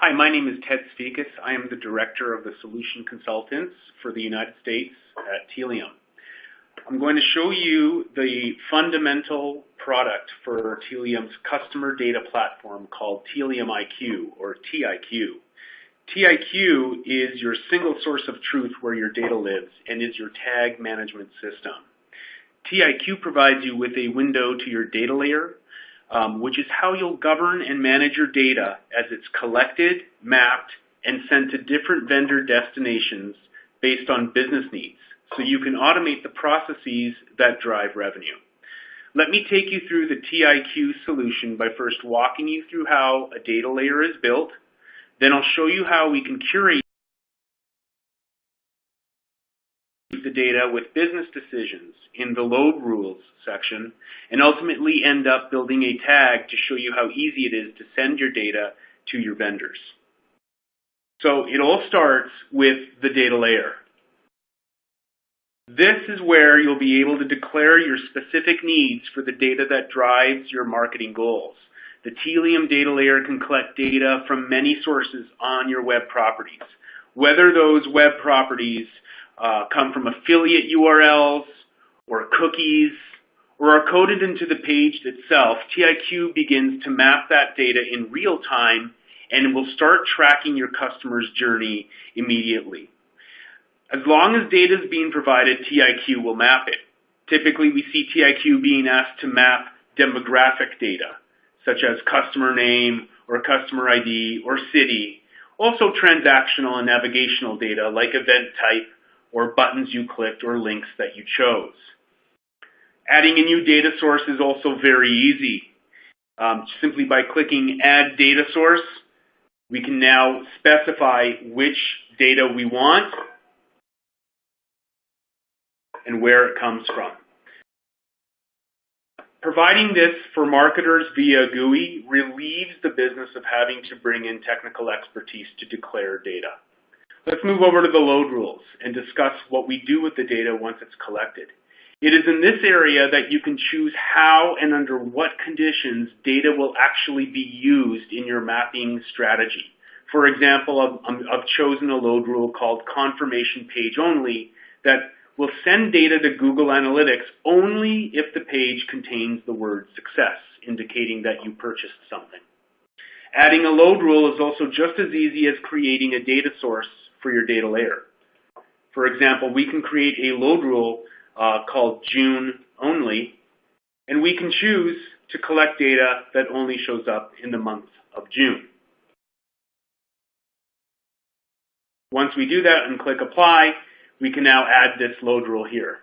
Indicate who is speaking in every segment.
Speaker 1: Hi, my name is Ted Speakus. I am the Director of the Solution Consultants for the United States at Tealium. I'm going to show you the fundamental product for Tealium's customer data platform called Tealium IQ, or TIQ. TIQ is your single source of truth where your data lives and is your tag management system. TIQ provides you with a window to your data layer, which is how you'll govern and manage your data as it's collected, mapped, and sent to different vendor destinations based on business needs, so you can automate the processes that drive revenue. Let me take you through the TIQ solution by first walking you through how a data layer is built. Then I'll show you how we can curate the data with business decisions in the load rules section, and ultimately end up building a tag to show you how easy it is to send your data to your vendors. So it all starts with the data layer. This is where you'll be able to declare your specific needs for the data that drives your marketing goals. The Tealium data layer can collect data from many sources on your web properties. Whether those web properties come from affiliate URLs or cookies or are coded into the page itself, TIQ begins to map that data in real time and will start tracking your customer's journey immediately. As long as data is being provided, TIQ will map it. Typically, we see TIQ being asked to map demographic data, such as customer name or customer ID or city, also transactional and navigational data like event type or buttons you clicked or links that you chose. Adding a new data source is also very easy. Simply by clicking Add Data Source, we can now specify which data we want and where it comes from. Providing this for marketers via GUI relieves the business of having to bring in technical expertise to declare data. Let's move over to the load rules and discuss what we do with the data once it's collected. It is in this area that you can choose how and under what conditions data will actually be used in your mapping strategy. For example, I've chosen a load rule called confirmation page only that will send data to Google Analytics only if the page contains the word success, indicating that you purchased something. Adding a load rule is also just as easy as creating a data source for your data layer. For example, we can create a load rule called June only, and we can choose to collect data that only shows up in the month of June. Once we do that and click apply, we can now add this load rule here.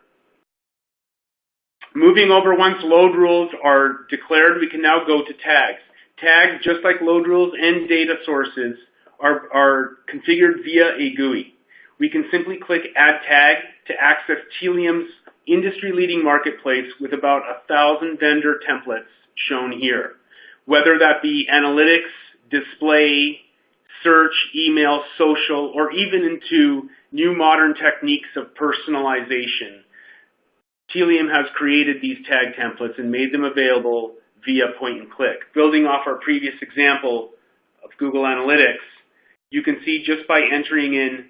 Speaker 1: Moving over, once load rules are declared, we can now go to tags. Tags, just like load rules and data sources, are configured via a GUI. We can simply click Add Tag to access Tealium's industry-leading marketplace with about 1,000 vendor templates shown here. Whether that be analytics, display, search, email, social, or even into new modern techniques of personalization, Tealium has created these tag templates and made them available via point and click. Building off our previous example of Google Analytics, you can see just by entering in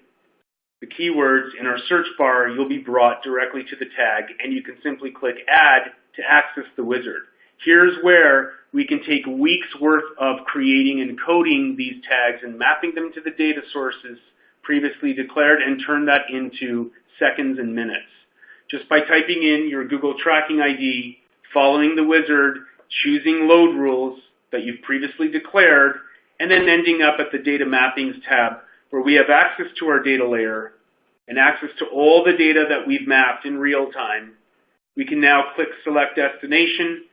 Speaker 1: the keywords in our search bar, you'll be brought directly to the tag, and you can simply click Add to access the wizard. Here's where we can take weeks worth of creating and coding these tags and mapping them to the data sources previously declared and turn that into seconds and minutes. Just by typing in your Google tracking ID, following the wizard, choosing load rules that you've previously declared, and then ending up at the data mappings tab where we have access to our data layer and access to all the data that we've mapped in real time. We can now click Select Destination.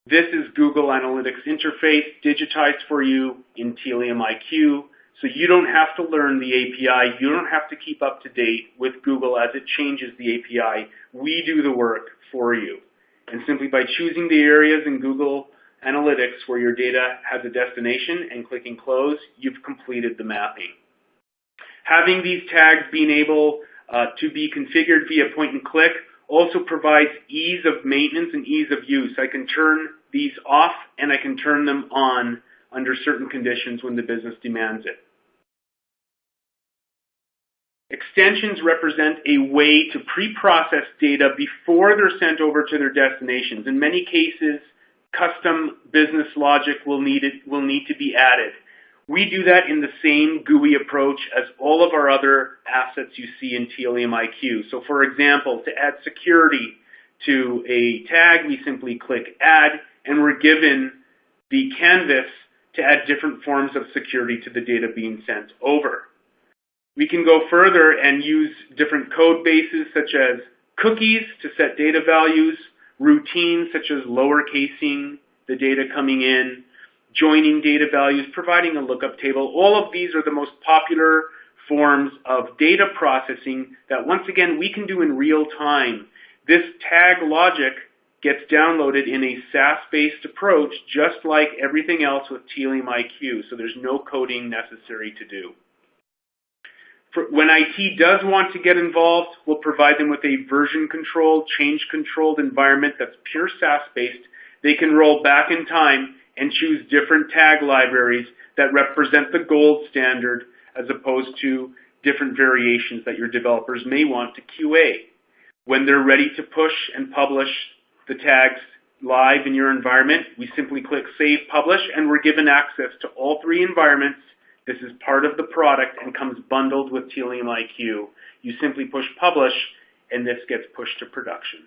Speaker 1: This is Google Analytics interface digitized for you in Tealium IQ, so you don't have to learn the API. You don't have to keep up to date with Google as it changes the API. We do the work for you. And simply by choosing the areas in Google Analytics where your data has a destination and clicking Close, you've completed the mapping. Having these tags being able to be configured via point and click also provides ease of maintenance and ease of use. I can turn these off and I can turn them on under certain conditions when the business demands it. Extensions represent a way to pre-process data before they're sent over to their destinations. In many cases, custom business logic will need to be added. We do that in the same GUI approach as all of our other assets you see in Tealium IQ. So for example, to add security to a tag, we simply click Add, and we're given the canvas to add different forms of security to the data being sent over. We can go further and use different code bases such as cookies to set data values, routines such as lowercasing the data coming in, joining data values, providing a lookup table. All of these are the most popular forms of data processing that, once again, we can do in real time. This tag logic gets downloaded in a SaaS-based approach, just like everything else with Tealium IQ, so there's no coding necessary to do. When IT does want to get involved, we'll provide them with a version-controlled, change-controlled environment that's pure SaaS-based. They can roll back in time and choose different tag libraries that represent the gold standard as opposed to different variations that your developers may want to QA. When they're ready to push and publish the tags live in your environment, we simply click Save Publish, and we're given access to all three environments. This is part of the product and comes bundled with Tealium IQ. You simply push Publish, and this gets pushed to production.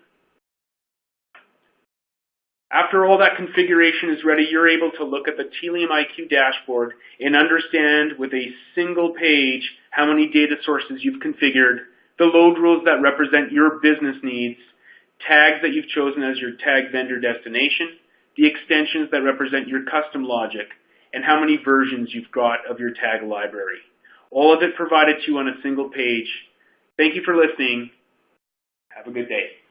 Speaker 1: After all that configuration is ready, you're able to look at the Tealium IQ dashboard and understand with a single page how many data sources you've configured, the load rules that represent your business needs, tags that you've chosen as your tag vendor destination, the extensions that represent your custom logic, and how many versions you've got of your tag library. All of it provided to you on a single page. Thank you for listening. Have a good day.